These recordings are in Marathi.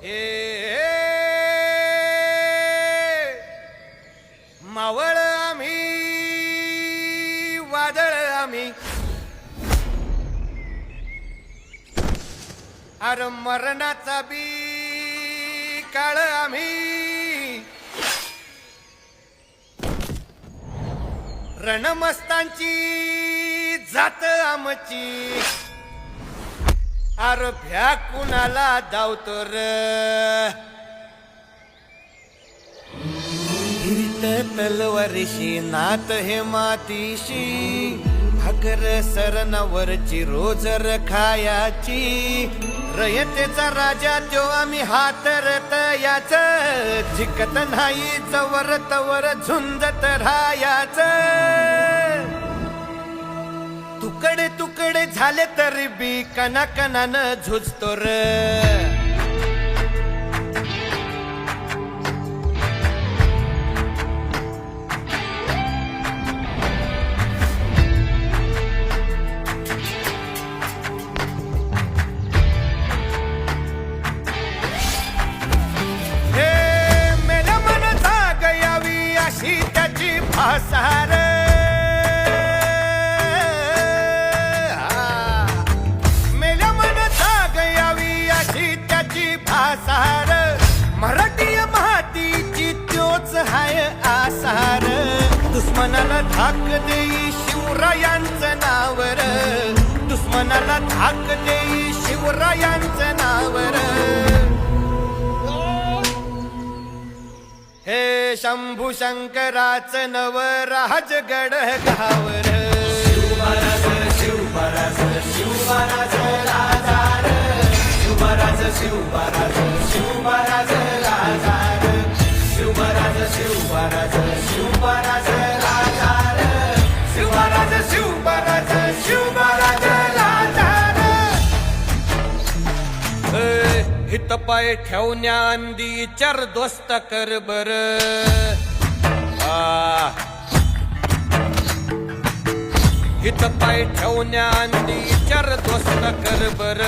ए मावळ आम्ही वादळ आम्ही अरे मरणाचा बी काळ आम्ही रणमस्तांची जात आमची अरे भ्या कुणाला धावतो र हिरीत तलवारीशी नात हे मातीशी भाकर सरणावरची रोज र खायाची रयतेचा राजा जो आम्ही हातरत याच जिकत नाही जवर तवर झुंजत राहायाच तुकडे तुकडे झाले तरी बी कणाकणानं झुजतो र हे मेल्या मन जाग यावी अशी त्याची भासार आसार मराठी मातीची त्योच हाय आसार दुश्मनाला धाक देई शिवरायांचं नावर दुश्मनाला धाक देई शिवरायांचं नावर हे शंभू शंकराचं नव राजगड गावर शिवमहाराज शिवमहाराज शिवमहाराज राजार शिवमहाराज शिवमहाराज शिवमहाराज राजार शिवमहाराज शिवमहाराज शिवमहाराज राजार शिवमहाराज शिवमहाराज शिवमहाराज राजार हित पाय ठेवण्या अंदी चर दोस्त कर बर हित पाय ठेवण्या अंदी चर दोस्त कर बर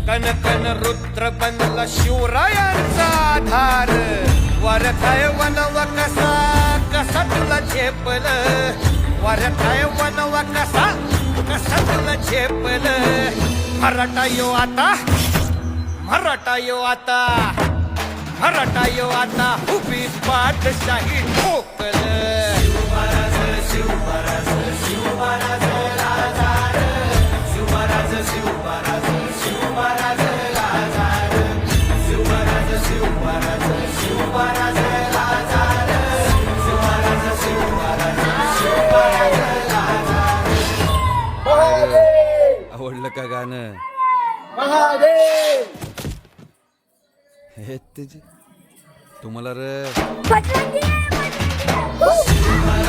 कन कन रुद्र बनला शिवरायांचा आधार वरखाय वनवा कसा कसा तुला झेपल वरखाय वनवा कसा कसा तुला झेपल मराठा यो आता मराठा यो आता मराठा यो आता उभी पाठशाही ठोकल शिवमहाराज शिवमहाराज शिवमहाराज राजार शिवमहाराज शिवमहाराज शिवमहाराज राजार शिवमहाराज शिवमहाराज शिवमहाराज राजार शिवमहाराज शिवमहाराज शिवमहाराज राजार आवडलं का गाणं महादेव हे तुम्हाला रे पटवंती आहे, पटवंती आहे.